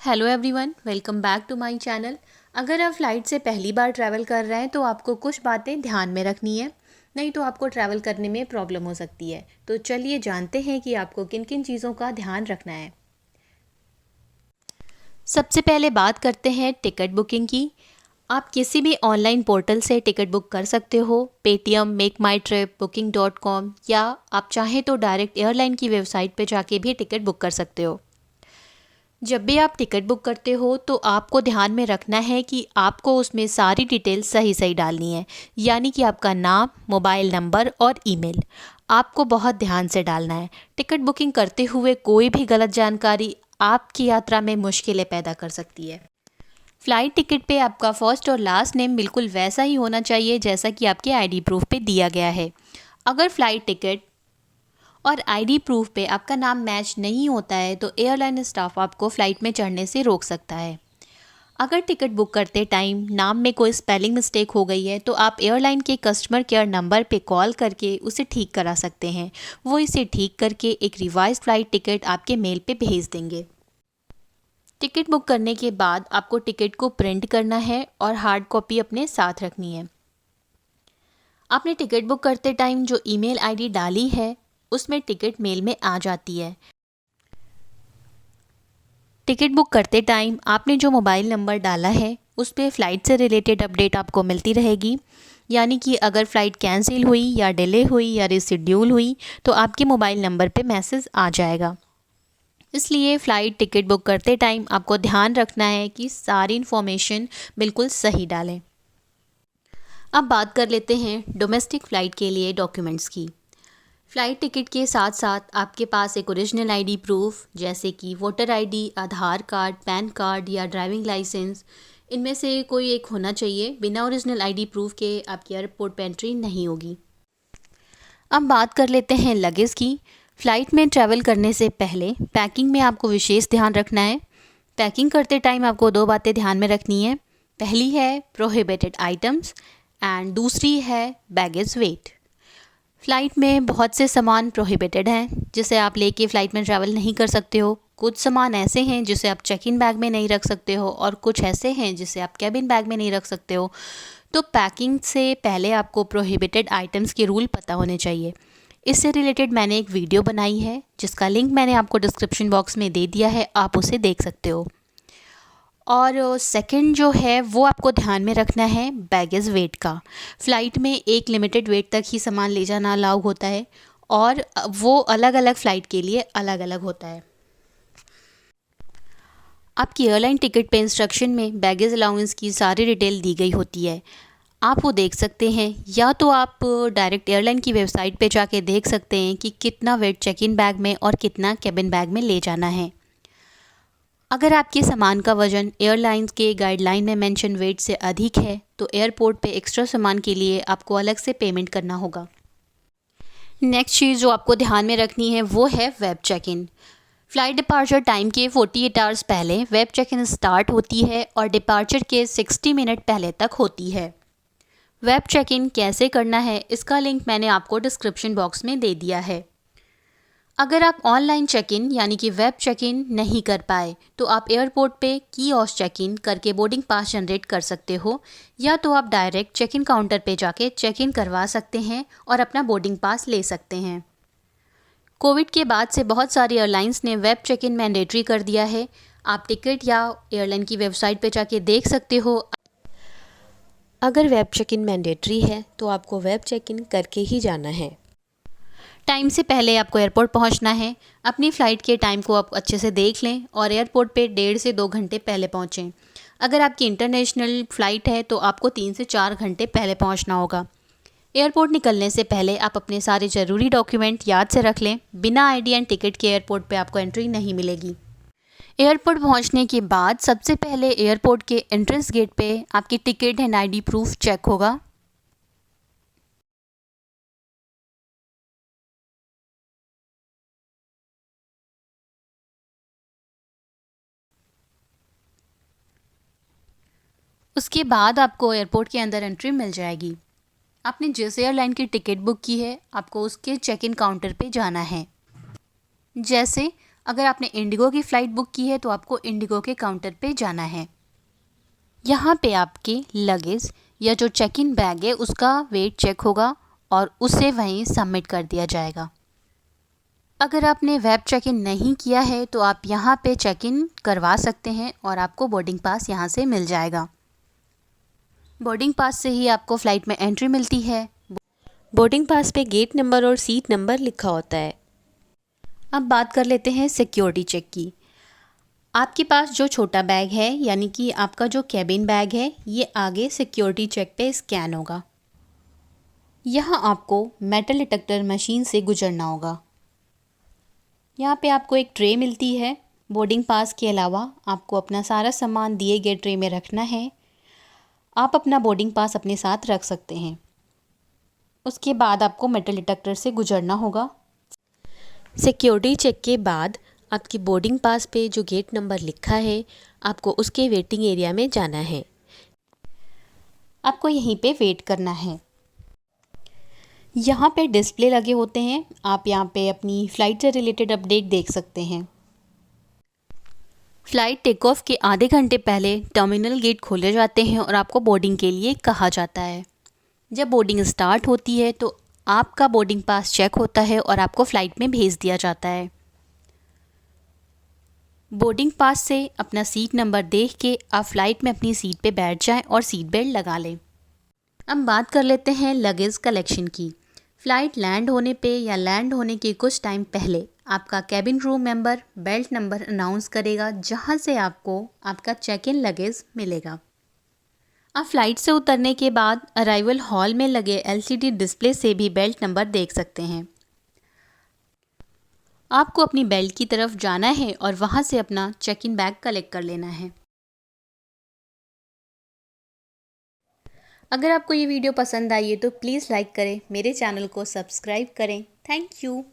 Hello everyone, welcome back to my channel. अगर आप flight से पहली बार ट्रैवल कर रहे हैं तो आपको कुछ बातें ध्यान में रखनी है, नहीं तो आपको ट्रैवल करने में प्रॉब्लम हो सकती है। तो चलिए जानते हैं कि आपको किन किन चीज़ों का ध्यान रखना है। सबसे पहले बात करते हैं टिकट बुकिंग की। आप किसी भी ऑनलाइन पोर्टल से टिकट बुक कर सकते हो, पेटीएम, मेक माई ट्रिप, booking.com, या आप चाहें तो डायरेक्ट एयरलाइन की वेबसाइट पे जाके भी टिकट बुक कर सकते हो। जब भी आप टिकट बुक करते हो तो आपको ध्यान में रखना है कि आपको उसमें सारी डिटेल सही सही डालनी है, यानी कि आपका नाम, मोबाइल नंबर और ईमेल आपको बहुत ध्यान से डालना है। टिकट बुकिंग करते हुए कोई भी गलत जानकारी आपकी यात्रा में मुश्किलें पैदा कर सकती है। फ़्लाइट टिकट पे आपका फर्स्ट और लास्ट नेम बिल्कुल वैसा ही होना चाहिए जैसा कि आपके आईडी प्रूफ पे दिया गया है। अगर फ़्लाइट टिकट और आईडी प्रूफ पे आपका नाम मैच नहीं होता है तो एयरलाइन स्टाफ आपको फ़्लाइट में चढ़ने से रोक सकता है। अगर टिकट बुक करते टाइम नाम में कोई स्पेलिंग मिस्टेक हो गई है तो आप एयरलाइन के कस्टमर केयर नंबर पे कॉल करके उसे ठीक करा सकते हैं। वो इसे ठीक करके एक रिवाइज्ड फ़्लाइट टिकट आपके मेल पे भेज देंगे। टिकट बुक करने के बाद आपको टिकट को प्रिंट करना है और हार्ड कॉपी अपने साथ रखनी है। आपने टिकट बुक करते टाइम जो ईमेल आईडी डाली है उसमें टिकट मेल में आ जाती है। टिकट बुक करते टाइम आपने जो मोबाइल नंबर डाला है उस पर फ़्लाइट से रिलेटेड अपडेट आपको मिलती रहेगी, यानी कि अगर फ़्लाइट कैंसिल हुई या डिले हुई या रिशेड्यूल हुई तो आपके मोबाइल नंबर पे मैसेज आ जाएगा। इसलिए फ़्लाइट टिकट बुक करते टाइम आपको ध्यान रखना है कि सारी इन्फॉर्मेशन बिल्कुल सही डालें। अब बात कर लेते हैं डोमेस्टिक फ़्लाइट के लिए डॉक्यूमेंट्स की। फ़्लाइट टिकट के साथ साथ आपके पास एक ओरिजिनल आईडी प्रूफ जैसे कि वोटर आईडी, आधार कार्ड, पैन कार्ड या ड्राइविंग लाइसेंस, इनमें से कोई एक होना चाहिए। बिना ओरिजिनल आईडी प्रूफ के आपकी एयरपोर्ट पे एंट्री नहीं होगी। अब बात कर लेते हैं लगेज की। फ़्लाइट में ट्रैवल करने से पहले पैकिंग में आपको विशेष ध्यान रखना है। पैकिंग करते टाइम आपको दो बातें ध्यान में रखनी है। पहली है प्रोहिबिटेड आइटम्स एंड दूसरी है बैगेज वेट। फ़्लाइट में बहुत से सामान प्रोहिबिटेड हैं जिसे आप लेके फ़्लाइट में ट्रैवल नहीं कर सकते हो। कुछ सामान ऐसे हैं जिसे आप चेक इन बैग में नहीं रख सकते हो और कुछ ऐसे हैं जिसे आप कैबिन बैग में नहीं रख सकते हो। तो पैकिंग से पहले आपको प्रोहिबिटेड आइटम्स के रूल पता होने चाहिए। इससे रिलेटेड मैंने एक वीडियो बनाई है जिसका लिंक मैंने आपको डिस्क्रिप्शन बॉक्स में दे दिया है, आप उसे देख सकते हो। और सेकंड जो है वो आपको ध्यान में रखना है बैगेज वेट का। फ़्लाइट में एक लिमिटेड वेट तक ही सामान ले जाना अलाउ होता है और वो अलग अलग फ़्लाइट के लिए अलग अलग होता है। आपकी एयरलाइन टिकट पे इंस्ट्रक्शन में बैगेज अलाउंस की सारी डिटेल दी गई होती है, आप वो देख सकते हैं, या तो आप डायरेक्ट एयरलाइन की वेबसाइट पे जाके देख सकते हैं कि कितना वेट चेक इन बैग में और कितना कैबिन बैग में ले जाना है। अगर आपके सामान का वज़न एयरलाइंस के गाइडलाइन में मेंशन वेट से अधिक है तो एयरपोर्ट पे एक्स्ट्रा सामान के लिए आपको अलग से पेमेंट करना होगा। नेक्स्ट चीज़ जो आपको ध्यान में रखनी है वो है web check in. Flight departure time के 48 आवर्स पहले वेब चेक इन स्टार्ट होती है और डिपार्चर के 60 मिनट पहले तक होती है। वेब चेक इन कैसे करना है इसका लिंक मैंने आपको डिस्क्रिप्शन बॉक्स में दे दिया है। अगर आप ऑनलाइन चेक इन यानी कि वेब चेक इन नहीं कर पाए तो आप एयरपोर्ट पे कियोस्क चेक इन करके बोर्डिंग पास जनरेट कर सकते हो, या तो आप डायरेक्ट चेक इन काउंटर पे जाके चेक इन करवा सकते हैं और अपना बोर्डिंग पास ले सकते हैं। कोविड के बाद से बहुत सारी एयरलाइंस ने वेब चेक इन मैंडेटरी कर दिया है। आप टिकट या एयरलाइन की वेबसाइट पे जाके देख सकते हो। अगर वेब चेक इन मैंडेटरी है तो आपको वेब चेक इन करके ही जाना है। टाइम से पहले आपको एयरपोर्ट पहुंचना है। अपनी फ़्लाइट के टाइम को आप अच्छे से देख लें और एयरपोर्ट पे 1.5 से 2 घंटे पहले पहुंचें। अगर आपकी इंटरनेशनल फ़्लाइट है तो आपको 3 से 4 घंटे पहले पहुंचना होगा। एयरपोर्ट निकलने से पहले आप अपने सारे ज़रूरी डॉक्यूमेंट याद से रख लें। बिना आईडी एंड टिकट के एयरपोर्ट पे आपको एंट्री नहीं मिलेगी। एयरपोर्ट पहुंचने के बाद सबसे पहले एयरपोर्ट के एंट्रेंस गेट पे आपकी ticket and ID proof check होगा। उसके बाद आपको एयरपोर्ट के अंदर एंट्री मिल जाएगी। आपने जिस एयरलाइन की टिकट बुक की है आपको उसके चेक इन काउंटर पे जाना है। जैसे अगर आपने इंडिगो की फ़्लाइट बुक की है तो आपको इंडिगो के काउंटर पे जाना है। यहाँ पे आपके लगेज या जो चेक इन बैग है उसका वेट चेक होगा और उसे वहीं सबमिट कर दिया जाएगा। अगर आपने वेब चेक इन नहीं किया है तो आप यहाँ पे चेक इन करवा सकते हैं और आपको बोर्डिंग पास यहाँ से मिल जाएगा। बोर्डिंग पास से ही आपको फ़्लाइट में एंट्री मिलती है। बोर्डिंग पास पे गेट नंबर और सीट नंबर लिखा होता है। अब बात कर लेते हैं सिक्योरिटी चेक की। आपके पास जो छोटा बैग है यानी कि आपका जो कैबिन बैग है ये आगे सिक्योरिटी चेक पे स्कैन होगा। यहाँ आपको मेटल डिटेक्टर मशीन से गुजरना होगा। यहाँ पे आपको एक ट्रे मिलती है। बोर्डिंग पास के अलावा आपको अपना सारा सामान दिए गए ट्रे में रखना है। आप अपना बोर्डिंग पास अपने साथ रख सकते हैं। उसके बाद आपको मेटल डिटेक्टर से गुजरना होगा। सिक्योरिटी चेक के बाद आपकी बोर्डिंग पास पे जो गेट नंबर लिखा है आपको उसके वेटिंग एरिया में जाना है। आपको यहीं पे वेट करना है। यहाँ पे डिस्प्ले लगे होते हैं। आप यहाँ पे अपनी फ़्लाइट से रिलेटेड अपडेट देख सकते हैं। फ़्लाइट टेक ऑफ के आधे घंटे पहले टर्मिनल गेट खोले जाते हैं और आपको बोर्डिंग के लिए कहा जाता है। जब बोर्डिंग स्टार्ट होती है तो आपका बोर्डिंग पास चेक होता है और आपको फ़्लाइट में भेज दिया जाता है। बोर्डिंग पास से अपना सीट नंबर देख के आप फ़्लाइट में अपनी सीट पे बैठ जाएं और सीट बेल्ट लगा लें। अब बात कर लेते हैं लगेज कलेक्शन की। फ़्लाइट लैंड होने पे या लैंड होने के कुछ टाइम पहले आपका cabin crew member belt number announce करेगा जहां से आपको आपका चेक इन लगेज मिलेगा। आप फ़्लाइट से उतरने के बाद अराइवल हॉल में लगे एलसीडी डिस्प्ले से भी बेल्ट नंबर देख सकते हैं। आपको अपनी बेल्ट की तरफ जाना है और वहां से अपना चेक इन बैग कलेक्ट कर लेना है। अगर आपको ये वीडियो पसंद आई है तो प्लीज़ लाइक करें, मेरे चैनल को सब्सक्राइब करें। Thank you.